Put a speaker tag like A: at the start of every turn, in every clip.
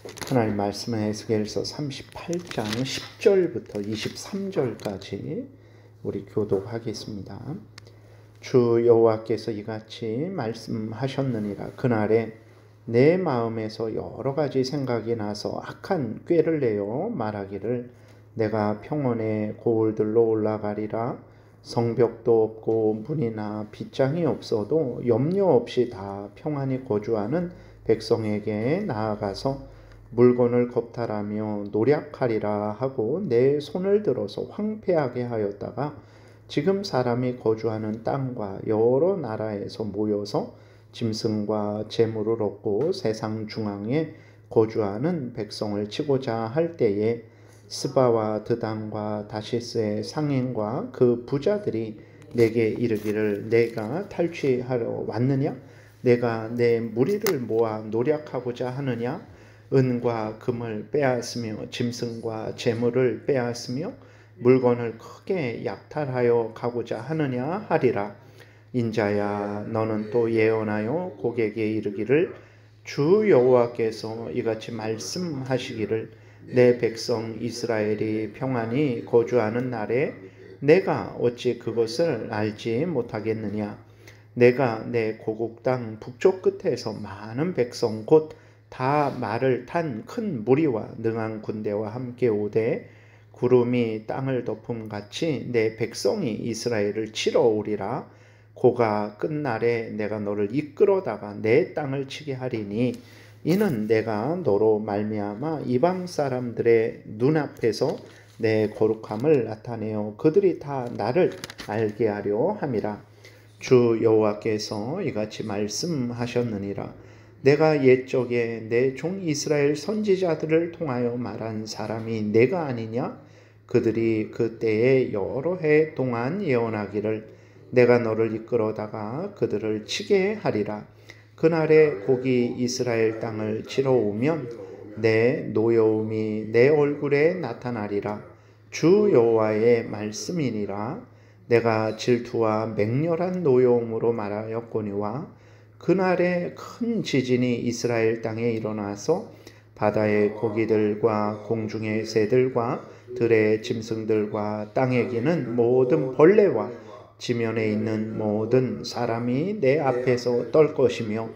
A: 하나님 말씀은 에스겔서 38장 10절부터 23절까지 우리 교독하겠습니다. 주 여호와께서 이같이 말씀하셨느니라. 그날에 내 마음에서 여러 가지 생각이 나서 악한 꾀를 내어 말하기를 내가 평원의 고을들로 올라가리라. 성벽도 없고 문이나 빗장이 없어도 염려 없이 다 평안히 거주하는 백성에게 나아가서 물건을 겁탈하며 노략하리라 하고 내 손을 들어서 황폐하게 하였다가 지금 사람이 거주하는 땅과 여러 나라에서 모여서 짐승과 재물을 얻고 세상 중앙에 거주하는 백성을 치고자 할 때에 스바와 드단과 다시스의 상인과 그 부자들이 내게 이르기를 내가 탈취하러 왔느냐? 내가 내 무리를 모아 노략하고자 하느냐? 은과 금을 빼앗으며 짐승과 재물을 빼앗으며 물건을 크게 약탈하여 가고자 하느냐 하리라. 인자야, 너는 또 예언하여 고객에 이르기를 주 여호와께서 이같이 말씀하시기를 내 백성 이스라엘이 평안히 거주하는 날에 내가 어찌 그것을 알지 못하겠느냐. 내가 내 고국 땅 북쪽 끝에서 많은 백성 곧 다 말을 탄 큰 무리와 능한 군대와 함께 오되 구름이 땅을 덮음같이 내 백성이 이스라엘을 치러 오리라. 고가 끝날에 내가 너를 이끌어다가 내 땅을 치게 하리니 이는 내가 너로 말미암아 이방 사람들의 눈앞에서 내 거룩함을 나타내어 그들이 다 나를 알게 하려 함이라. 주 여호와께서 이같이 말씀하셨느니라. 내가 옛적에 내 종 이스라엘 선지자들을 통하여 말한 사람이 내가 아니냐? 그들이 그때에 여러 해 동안 예언하기를 내가 너를 이끌어다가 그들을 치게 하리라. 그날에 곡이 이스라엘 땅을 치러 오면 내 노여움이 내 얼굴에 나타나리라. 주 여호와의 말씀이니라. 내가 질투와 맹렬한 노여움으로 말하였거니와 그날에 큰 지진이 이스라엘 땅에 일어나서 바다의 고기들과 공중의 새들과 들의 짐승들과 땅에 기는 모든 벌레와 지면에 있는 모든 사람이 내 앞에서 떨 것이며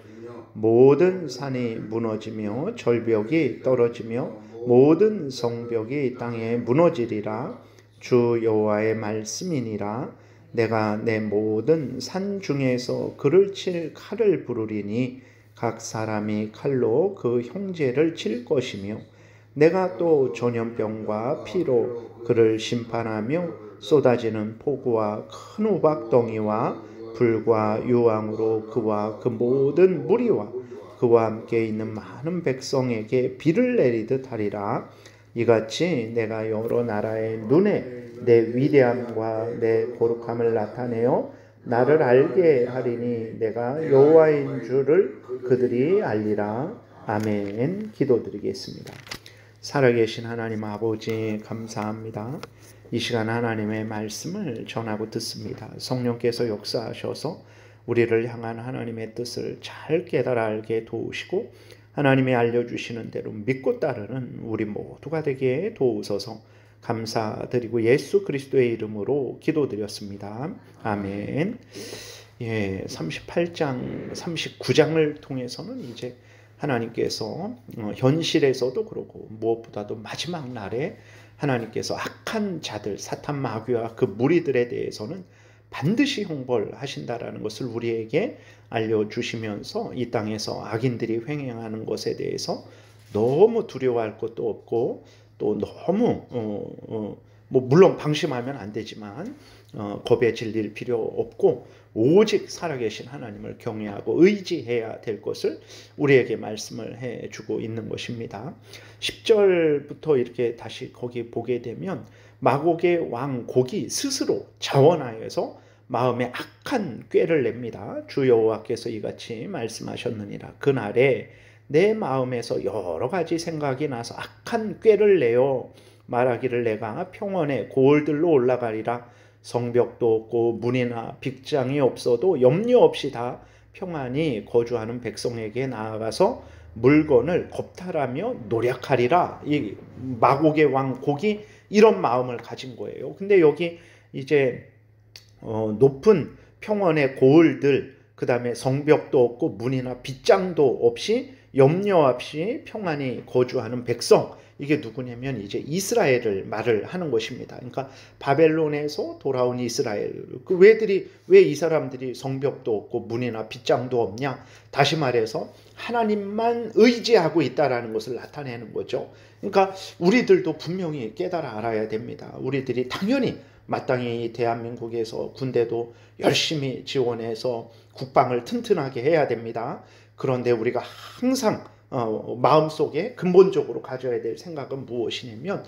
A: 모든 산이 무너지며 절벽이 떨어지며 모든 성벽이 땅에 무너지리라. 주 여호와의 말씀이니라. 내가 내 모든 산 중에서 그를 칠 칼을 부르리니 각 사람이 칼로 그 형제를 칠 것이며 내가 또 전염병과 피로 그를 심판하며 쏟아지는 폭우와 큰 우박덩이와 불과 유황으로 그와 그 모든 무리와 그와 함께 있는 많은 백성에게 비를 내리듯 하리라. 이같이 내가 여러 나라의 눈에 내 위대함과 내 거룩함을 나타내어 나를 알게 하리니 내가 여호와인 줄을 그들이 알리라. 아멘. 기도드리겠습니다. 살아계신 하나님 아버지 감사합니다. 이 시간 하나님의 말씀을 전하고 듣습니다. 성령께서 역사하셔서 우리를 향한 하나님의 뜻을 잘 깨달아 알게 도우시고 하나님이 알려주시는 대로 믿고 따르는 우리 모두가 되게 도우소서. 감사드리고 예수 그리스도의 이름으로 기도드렸습니다. 아멘. 38장, 39장을 통해서는 이제 하나님께서 현실에서도 그렇고 무엇보다도 마지막 날에 하나님께서 악한 자들, 사탄 마귀와 그 무리들에 대해서는 반드시 형벌하신다라는 것을 우리에게 알려주시면서 이 땅에서 악인들이 횡행하는 것에 대해서 너무 두려워할 것도 없고 또 너무 물론 방심하면 안 되지만 겁에 질릴 필요 없고 오직 살아계신 하나님을 경외하고 의지해야 될 것을 우리에게 말씀을 해주고 있는 것입니다. 10절부터 이렇게 다시 거기 보게 되면 마곡의 왕 곡이 스스로 자원하여서 마음에 악한 꾀를 냅니다. 주 여호와께서 이같이 말씀하셨느니라. 그날에 내 마음에서 여러 가지 생각이 나서 악한 꾀를 내어 말하기를 내가 평원의 고을들로 올라가리라. 성벽도 없고 문이나 빗장이 없어도 염려 없이 다 평안히 거주하는 백성에게 나아가서 물건을 겁탈하며 노력하리라. 이 마곡의 왕 곡이 이런 마음을 가진 거예요. 근데 여기 이제 높은 평원의 고을들, 그 다음에 성벽도 없고 문이나 빗장도 없이 염려 없이 평안히 거주하는 백성, 이게 누구냐면 이제 이스라엘을 말을 하는 것입니다. 그러니까 바벨론에서 돌아온 이스라엘. 왜 이 사람들이 성벽도 없고 문이나 빗장도 없냐? 다시 말해서 하나님만 의지하고 있다라는 것을 나타내는 거죠. 그러니까 우리들도 분명히 깨달아 알아야 됩니다. 우리들이 당연히 마땅히 대한민국에서 군대도 열심히 지원해서 국방을 튼튼하게 해야 됩니다. 그런데 우리가 항상 마음속에 근본적으로 가져야 될 생각은 무엇이냐면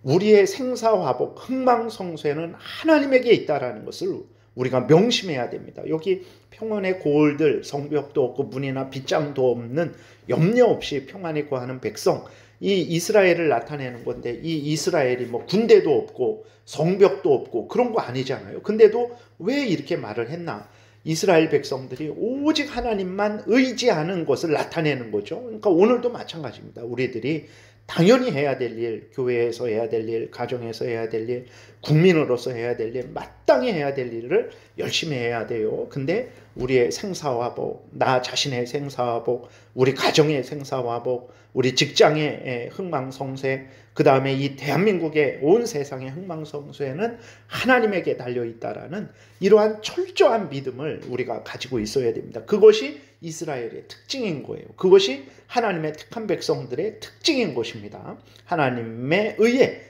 A: 우리의 생사화복, 흥망성쇠는 하나님에게 있다라는 것을 우리가 명심해야 됩니다. 여기 평원의 고을들, 성벽도 없고 문이나 빗장도 없는 염려 없이 평안히 거하는 백성, 이 이스라엘을 나타내는 건데, 이 이스라엘이 뭐 군대도 없고 성벽도 없고 그런 거 아니잖아요. 근데도 왜 이렇게 말을 했나? 이스라엘 백성들이 오직 하나님만 의지하는 것을 나타내는 거죠. 그러니까 오늘도 마찬가지입니다. 우리들이 당연히 해야 될 일, 교회에서 해야 될 일, 가정에서 해야 될 일, 국민으로서 해야 될 일, 마땅히 해야 될 일을 열심히 해야 돼요. 근데 우리의 생사화복, 나 자신의 생사화복, 우리 가정의 생사화복, 우리 직장의 흥망성쇠, 그 다음에 이 대한민국의 온 세상의 흥망성쇠는 하나님에게 달려있다라는 이러한 철저한 믿음을 우리가 가지고 있어야 됩니다. 그것이 이스라엘의 특징인 거예요. 그것이 하나님의 택한 백성들의 특징인 것입니다. 하나님에 의해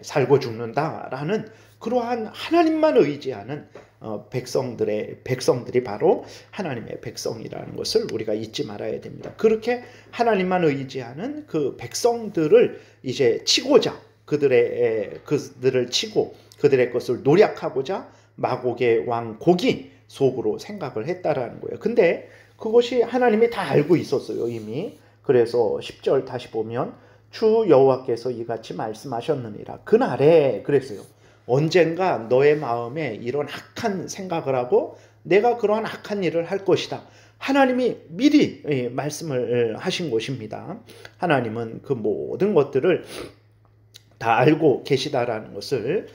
A: 살고 죽는다라는 그러한 하나님만 의지하는 백성들이 바로 하나님의 백성이라는 것을 우리가 잊지 말아야 됩니다. 그렇게 하나님만 의지하는 그 백성들을 이제 치고자, 그들을 치고 그들의 것을 노력하고자 마곡의 왕 곡이 속으로 생각을 했다라는 거예요. 근데 그것이 하나님이 다 알고 있었어요, 이미. 그래서 10절 다시 보면 주 여호와께서 이같이 말씀하셨느니라. 그날에 그랬어요. 언젠가 너의 마음에 이런 악한 생각을 하고 내가 그러한 악한 일을 할 것이다. 하나님이 미리 말씀을 하신 것입니다. 하나님은 그 모든 것들을 다 알고 계시다라는 것을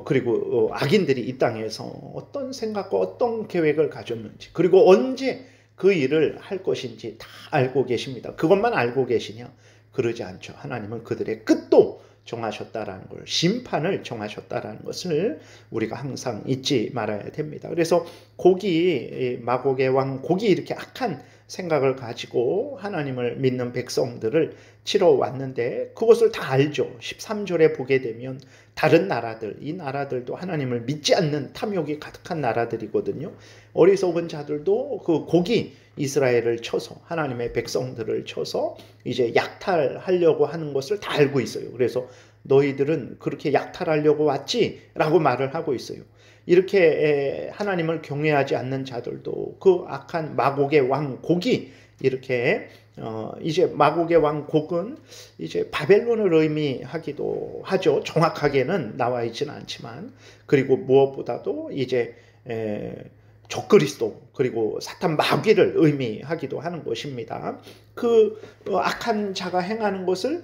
A: 그리고 악인들이 이 땅에서 어떤 생각과 어떤 계획을 가졌는지 그리고 언제 그 일을 할 것인지 다 알고 계십니다. 그것만 알고 계시냐? 그러지 않죠. 하나님은 그들의 끝도 정하셨다라는 걸, 심판을 정하셨다라는 것을 우리가 항상 잊지 말아야 됩니다. 그래서 마곡의 왕 곡이 이렇게 악한 생각을 가지고 하나님을 믿는 백성들을 치러 왔는데 그것을 다 알죠. 13절에 보게 되면 다른 나라들, 이 나라들도 하나님을 믿지 않는 탐욕이 가득한 나라들이거든요. 어리석은 자들도 그 곡이 이스라엘을 쳐서 하나님의 백성들을 쳐서 이제 약탈하려고 하는 것을 다 알고 있어요. 그래서 너희들은 그렇게 약탈하려고 왔지? 라고 말을 하고 있어요. 이렇게 하나님을 경외하지 않는 자들도 그 악한 마곡의 왕 곡이 이렇게 이제 마곡의 왕 곡은 이제 바벨론을 의미하기도 하죠. 정확하게는 나와 있지는 않지만, 그리고 무엇보다도 이제 적그리스도 그리고 사탄 마귀를 의미하기도 하는 것입니다. 그 악한 자가 행하는 것을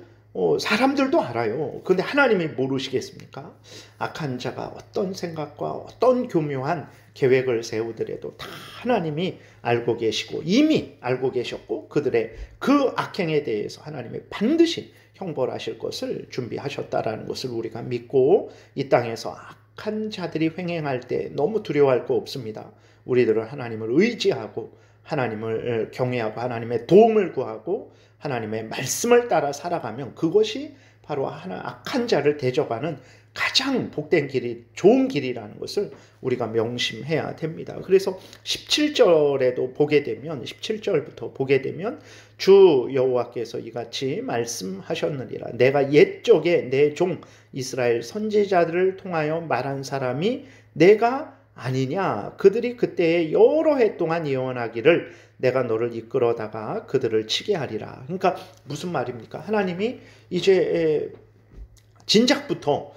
A: 사람들도 알아요. 근데 하나님이 모르시겠습니까? 악한 자가 어떤 생각과 어떤 교묘한 계획을 세우더라도 다 하나님이 알고 계시고 이미 알고 계셨고 그들의 그 악행에 대해서 하나님이 반드시 형벌하실 것을 준비하셨다라는 것을 우리가 믿고 이 땅에서 악한 자들이 횡행할 때 너무 두려워할 거 없습니다. 우리들은 하나님을 의지하고 하나님을 경외하고 하나님의 도움을 구하고 하나님의 말씀을 따라 살아가면 그것이 바로 악한 자를 대적하는 가장 복된 길이, 좋은 길이라는 것을 우리가 명심해야 됩니다. 그래서 17절에도 보게 되면 17절부터 보게 되면 주 여호와께서 이같이 말씀하셨느니라. 내가 옛적에 내 종 이스라엘 선지자들을 통하여 말한 사람이 내가 아니냐. 그들이 그때에 여러 해 동안 예언하기를 내가 너를 이끌어다가 그들을 치게 하리라. 그러니까 무슨 말입니까? 하나님이 이제 진작부터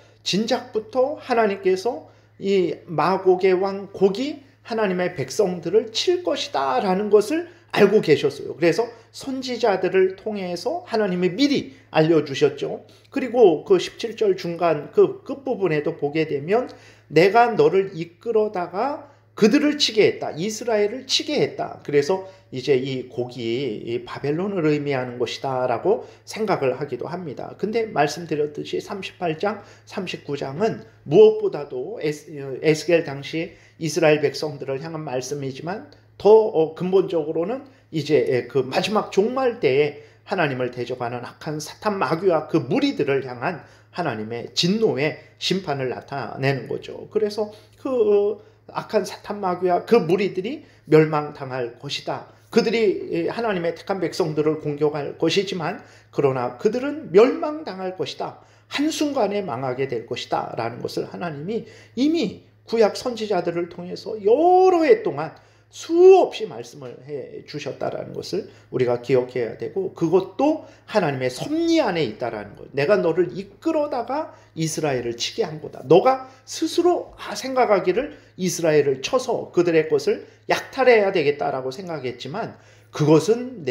A: 하나님께서 이 마곡의 왕 곡이 하나님의 백성들을 칠 것이다 라는 것을 알고 계셨어요. 그래서 선지자들을 통해서 하나님이 미리 알려주셨죠. 그리고 그 17절 중간 그 끝부분에도 보게 되면 내가 너를 이끌어다가 그들을 치게 했다. 이스라엘을 치게 했다. 그래서 이제 이 곡이 이 바벨론을 의미하는 것이다 라고 생각을 하기도 합니다. 근데 말씀드렸듯이 38장, 39장은 무엇보다도 에스겔 당시 이스라엘 백성들을 향한 말씀이지만 더 근본적으로는 이제 그 마지막 종말 때에 하나님을 대적하는 악한 사탄 마귀와 그 무리들을 향한 하나님의 진노의 심판을 나타내는 거죠. 그래서 그 악한 사탄 마귀와 그 무리들이 멸망당할 것이다. 그들이 하나님의 택한 백성들을 공격할 것이지만 그러나 그들은 멸망당할 것이다. 한순간에 망하게 될 것이다 라는 것을 하나님이 이미 구약 선지자들을 통해서 여러 해 동안 수없이 말씀을 해 주셨다라는 것을 우리가 기억해야 되고, 그것도 하나님의 섭리 안에 있다라는 것. 내가 너를 이끌어다가 이스라엘을 치게 한 거다. 너가 스스로 생각하기를 이스라엘을 쳐서 그들의 것을 약탈해야 되겠다라고 생각했지만, 그것은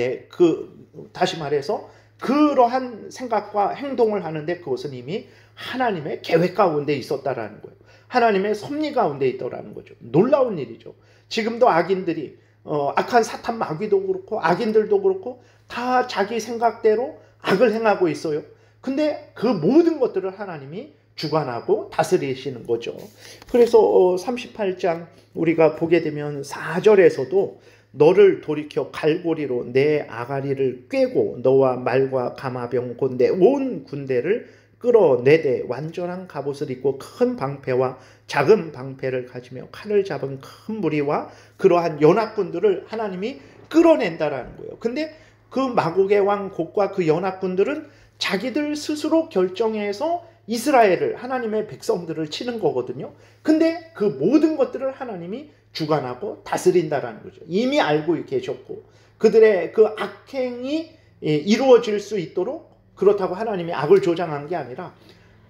A: 다시 말해서 그러한 생각과 행동을 하는데 그것은 이미 하나님의 계획 가운데 있었다라는 거예요. 하나님의 섭리 가운데 있더라는 거죠. 놀라운 일이죠. 지금도 악인들이 악한 사탄 마귀도 그렇고 악인들도 그렇고 다 자기 생각대로 악을 행하고 있어요. 근데 그 모든 것들을 하나님이 주관하고 다스리시는 거죠. 그래서 38장 우리가 보게 되면 4절에서도 너를 돌이켜 갈고리로 내 아가리를 꿰고 너와 말과 가마병 곧 내 온 군대를 끌어내되 완전한 갑옷을 입고 큰 방패와 작은 방패를 가지며 칼을 잡은 큰 무리와 그러한 연합군들을 하나님이 끌어낸다라는 거예요. 근데 그 마곡의 왕 곡과 그 연합군들은 자기들 스스로 결정해서 이스라엘을, 하나님의 백성들을 치는 거거든요. 근데 그 모든 것들을 하나님이 주관하고 다스린다라는 거죠. 이미 알고 계셨고 그들의 그 악행이 이루어질 수 있도록, 그렇다고 하나님이 악을 조장한 게 아니라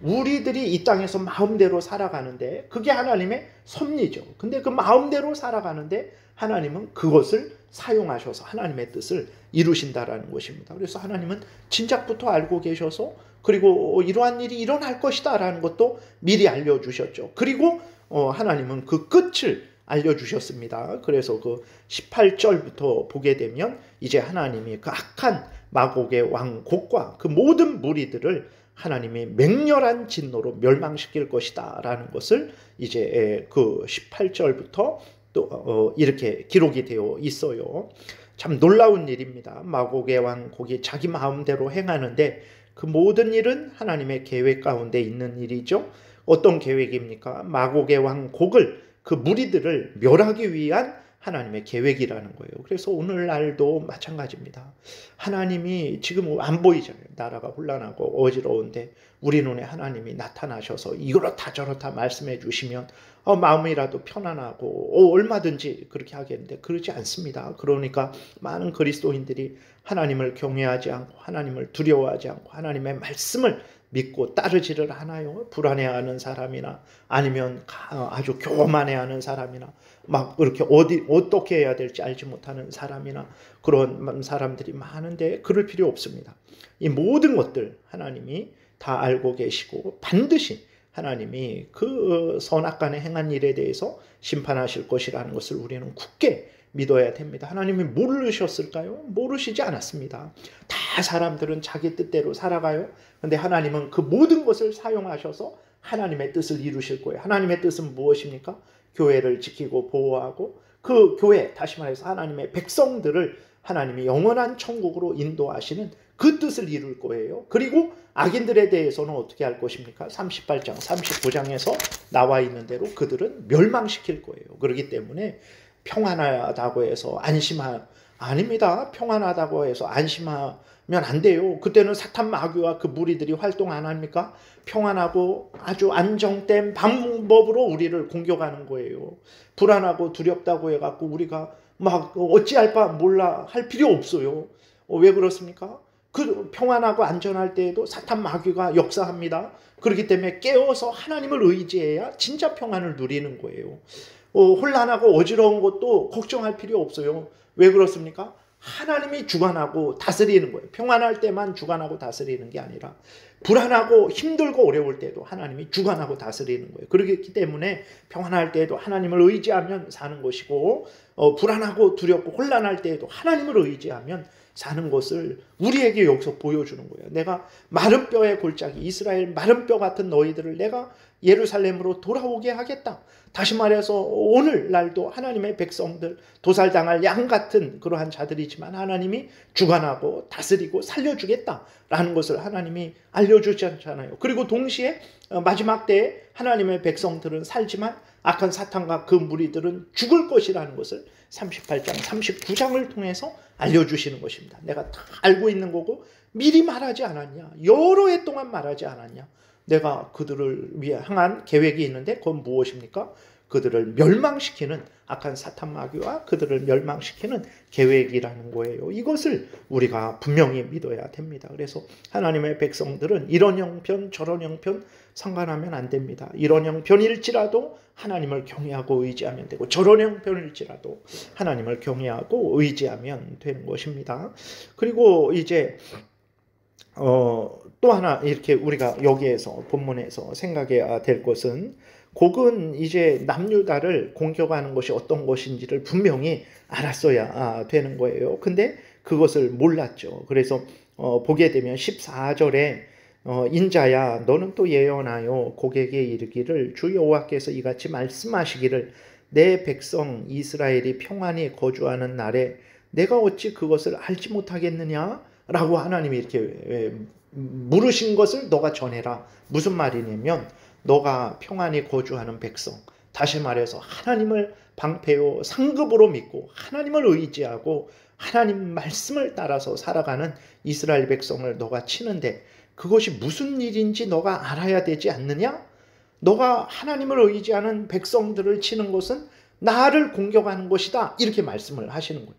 A: 우리들이 이 땅에서 마음대로 살아가는데 그게 하나님의 섭리죠. 근데 그 마음대로 살아가는데 하나님은 그것을 사용하셔서 하나님의 뜻을 이루신다라는 것입니다. 그래서 하나님은 진작부터 알고 계셔서, 그리고 이러한 일이 일어날 것이다 라는 것도 미리 알려주셨죠. 그리고 하나님은 그 끝을 알려주셨습니다. 그래서 그 18절부터 보게 되면 이제 하나님이 그 악한 마곡의 왕 곡과 그 모든 무리들을 하나님이 맹렬한 진노로 멸망시킬 것이다 라는 것을 이제 그 18절부터 또 이렇게 기록이 되어 있어요. 참 놀라운 일입니다. 마곡의 왕 곡이 자기 마음대로 행하는데 그 모든 일은 하나님의 계획 가운데 있는 일이죠. 어떤 계획입니까? 마곡의 왕 곡을, 그 무리들을 멸하기 위한 하나님의 계획이라는 거예요. 그래서 오늘날도 마찬가지입니다. 하나님이 지금 안 보이잖아요. 나라가 혼란하고 어지러운데 우리 눈에 하나님이 나타나셔서 이렇다 저렇다 말씀해 주시면 마음이라도 편안하고 얼마든지 그렇게 하겠는데 그렇지 않습니다. 그러니까 많은 그리스도인들이 하나님을 경외하지 않고 하나님을 두려워하지 않고 하나님의 말씀을 믿고 따르지를 않아요. 불안해하는 사람이나 아니면 아주 교만해하는 사람이나 막 그렇게 어떻게 해야 될지 알지 못하는 사람이나 그런 사람들이 많은데 그럴 필요 없습니다. 이 모든 것들 하나님이 다 알고 계시고 반드시 하나님이 그 선악간에 행한 일에 대해서 심판하실 것이라는 것을 우리는 굳게 믿어야 됩니다. 하나님이 모르셨을까요? 모르시지 않았습니다. 다 사람들은 자기 뜻대로 살아가요. 그런데 하나님은 그 모든 것을 사용하셔서 하나님의 뜻을 이루실 거예요. 하나님의 뜻은 무엇입니까? 교회를 지키고 보호하고 그 교회, 다시 말해서 하나님의 백성들을 하나님이 영원한 천국으로 인도하시는 그 뜻을 이룰 거예요. 그리고 악인들에 대해서는 어떻게 할 것입니까? 38장, 39장에서 나와 있는 대로 그들은 멸망시킬 거예요. 그렇기 때문에 평안하다고 해서 아닙니다. 평안하다고 해서 안심하면 안 돼요. 그때는 사탄 마귀와 그 무리들이 활동 안 합니까? 평안하고 아주 안정된 방법으로 우리를 공격하는 거예요. 불안하고 두렵다고 해갖고 우리가 막 어찌할 바 몰라 할 필요 없어요. 왜 그렇습니까? 그 평안하고 안전할 때에도 사탄 마귀가 역사합니다. 그렇기 때문에 깨어서 하나님을 의지해야 진짜 평안을 누리는 거예요. 혼란하고 어지러운 것도 걱정할 필요 없어요. 왜 그렇습니까? 하나님이 주관하고 다스리는 거예요. 평안할 때만 주관하고 다스리는 게 아니라 불안하고 힘들고 어려울 때도 하나님이 주관하고 다스리는 거예요. 그렇기 때문에 평안할 때에도 하나님을 의지하면 사는 것이고, 불안하고 두렵고 혼란할 때에도 하나님을 의지하면 사는 것을 우리에게 여기서 보여주는 거예요. 내가 마른 뼈의 골짜기, 이스라엘 마른 뼈 같은 너희들을 내가 예루살렘으로 돌아오게 하겠다. 다시 말해서 오늘날도 하나님의 백성들, 도살당할 양 같은 그러한 자들이지만 하나님이 주관하고 다스리고 살려주겠다라는 것을 하나님이 알려주셨잖아요. 그리고 동시에 마지막 때에 하나님의 백성들은 살지만 악한 사탄과 그 무리들은 죽을 것이라는 것을 38장, 39장을 통해서 알려주시는 것입니다. 내가 다 알고 있는 거고 미리 말하지 않았냐? 여러 해 동안 말하지 않았냐? 내가 그들을 위해 향한 계획이 있는데 그건 무엇입니까? 그들을 멸망시키는 악한 사탄 마귀와 그들을 멸망시키는 계획이라는 거예요. 이것을 우리가 분명히 믿어야 됩니다. 그래서 하나님의 백성들은 이런 형편 저런 형편 상관하면 안 됩니다. 이런 형편일지라도 하나님을 경외하고 의지하면 되고 저런 형편일지라도 하나님을 경외하고 의지하면 되는 것입니다. 그리고 이제 또 하나 이렇게 우리가 여기에서 본문에서 생각해야 될 것은 곡은 이제 남유다를 공격하는 것이 어떤 것인지를 분명히 알았어야 되는 거예요. 근데 그것을 몰랐죠. 그래서 보게 되면 14절에 인자야 너는 또 예언하여 곡에게 이르기를 주 여호와께서 이같이 말씀하시기를 내 백성 이스라엘이 평안히 거주하는 날에 내가 어찌 그것을 알지 못하겠느냐? 라고 하나님이 이렇게 물으신 것을 너가 전해라. 무슨 말이냐면 너가 평안히 거주하는 백성, 다시 말해서 하나님을 방패요 상급으로 믿고 하나님을 의지하고 하나님 말씀을 따라서 살아가는 이스라엘 백성을 너가 치는데 그것이 무슨 일인지 너가 알아야 되지 않느냐? 너가 하나님을 의지하는 백성들을 치는 것은 나를 공격하는 것이다. 이렇게 말씀을 하시는 거예요.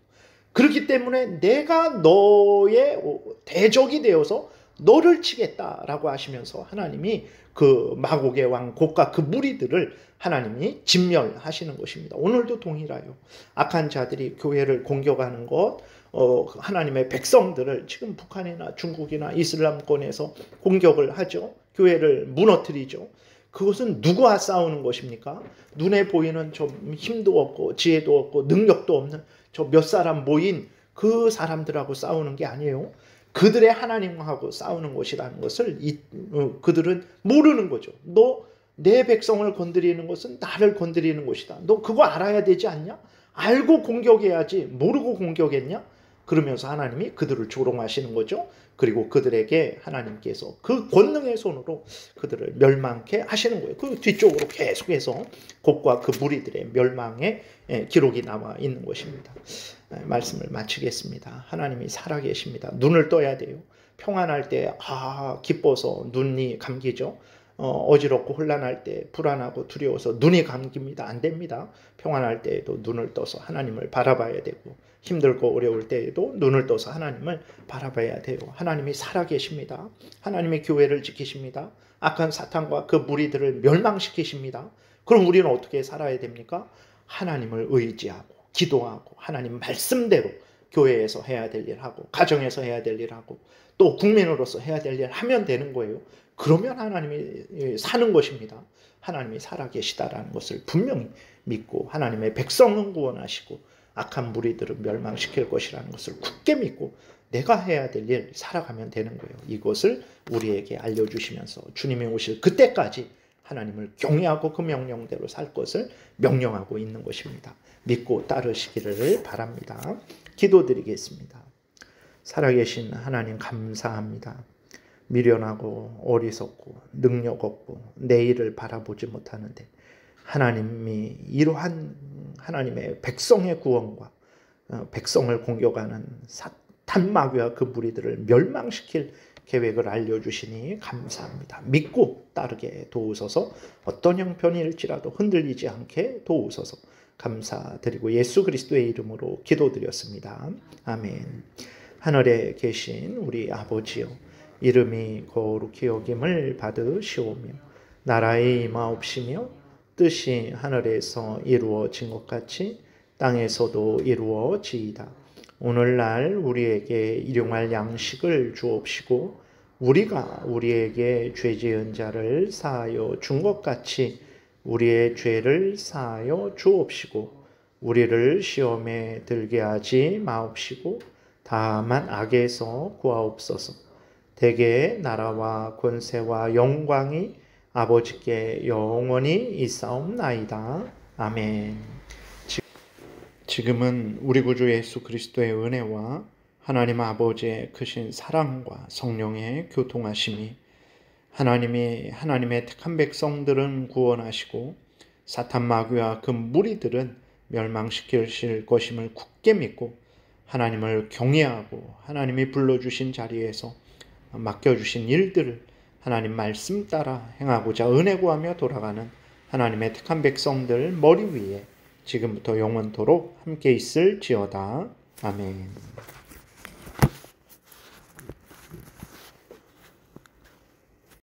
A: 그렇기 때문에 내가 너의 대적이 되어서 너를 치겠다라고 하시면서 하나님이 그 마곡의 왕 곡과 그 무리들을 하나님이 진멸하시는 것입니다. 오늘도 동일하여 악한 자들이 교회를 공격하는 것, 하나님의 백성들을 지금 북한이나 중국이나 이슬람권에서 공격을 하죠. 교회를 무너뜨리죠. 그것은 누구와 싸우는 것입니까? 눈에 보이는 좀 힘도 없고 지혜도 없고 능력도 없는 저 몇 사람 모인 그 사람들하고 싸우는 게 아니에요. 그들의 하나님하고 싸우는 것이라는 것을 그들은 모르는 거죠. 너 내 백성을 건드리는 것은 나를 건드리는 것이다. 너 그거 알아야 되지 않냐? 알고 공격해야지 모르고 공격했냐? 그러면서 하나님이 그들을 조롱하시는 거죠. 그리고 그들에게 하나님께서 그 권능의 손으로 그들을 멸망케 하시는 거예요. 그 뒤쪽으로 계속해서 곡과 그 무리들의 멸망의 기록이 나와 있는 것입니다. 말씀을 마치겠습니다. 하나님이 살아계십니다. 눈을 떠야 돼요. 평안할 때 기뻐서 눈이 감기죠. 어지럽고 혼란할 때 불안하고 두려워서 눈이 감깁니다. 안 됩니다. 평안할 때에도 눈을 떠서 하나님을 바라봐야 되고 힘들고 어려울 때에도 눈을 떠서 하나님을 바라봐야 돼요. 하나님이 살아계십니다. 하나님의 교회를 지키십니다. 악한 사탄과 그 무리들을 멸망시키십니다. 그럼 우리는 어떻게 살아야 됩니까? 하나님을 의지하고 기도하고 하나님 말씀대로 교회에서 해야 될 일 하고 가정에서 해야 될 일 하고 또 국민으로서 해야 될 일 하면 되는 거예요. 그러면 하나님이 사는 것입니다. 하나님이 살아계시다라는 것을 분명히 믿고 하나님의 백성은 구원하시고 악한 무리들을 멸망시킬 것이라는 것을 굳게 믿고 내가 해야 될 일 살아가면 되는 거예요. 이것을 우리에게 알려주시면서 주님이 오실 그때까지 하나님을 경외하고 그 명령대로 살 것을 명령하고 있는 것입니다. 믿고 따르시기를 바랍니다. 기도드리겠습니다. 살아계신 하나님 감사합니다. 미련하고 어리석고 능력 없고 내일을 바라보지 못하는데 하나님이 이러한 하나님의 백성의 구원과 백성을 공격하는 사탄 마귀와 그 무리들을 멸망시킬 계획을 알려주시니 감사합니다. 믿고 따르게 도우소서. 어떤 형편일지라도 흔들리지 않게 도우소서. 감사드리고 예수 그리스도의 이름으로 기도드렸습니다. 아멘. 하늘에 계신 우리 아버지요, 이름이 거룩히 여김을 받으시오며 나라의 임하옵시며 뜻이 하늘에서 이루어진 것 같이 땅에서도 이루어지이다. 오늘날 우리에게 일용할 양식을 주옵시고 우리가 우리에게 죄 지은 자를 사하여 준 것 같이 우리의 죄를 사하여 주옵시고 우리를 시험에 들게 하지 마옵시고 다만 악에서 구하옵소서. 대개 나라와 권세와 영광이 아버지께 영원히 있사옵나이다. 아멘. 지금은 우리 구주 예수 그리스도의 은혜와 하나님 아버지의 크신 사랑과 성령의 교통하심이 하나님이 하나님의 택한 백성들은 구원하시고 사탄 마귀와 그 무리들은 멸망시키실 것임을 굳게 믿고 하나님을 경외하고 하나님이 불러주신 자리에서 맡겨주신 일들을 하나님 말씀 따라 행하고자 은혜 구하며 돌아가는 하나님의 택한 백성들 머리 위에 지금부터 영원토록 함께 있을지어다. 아멘.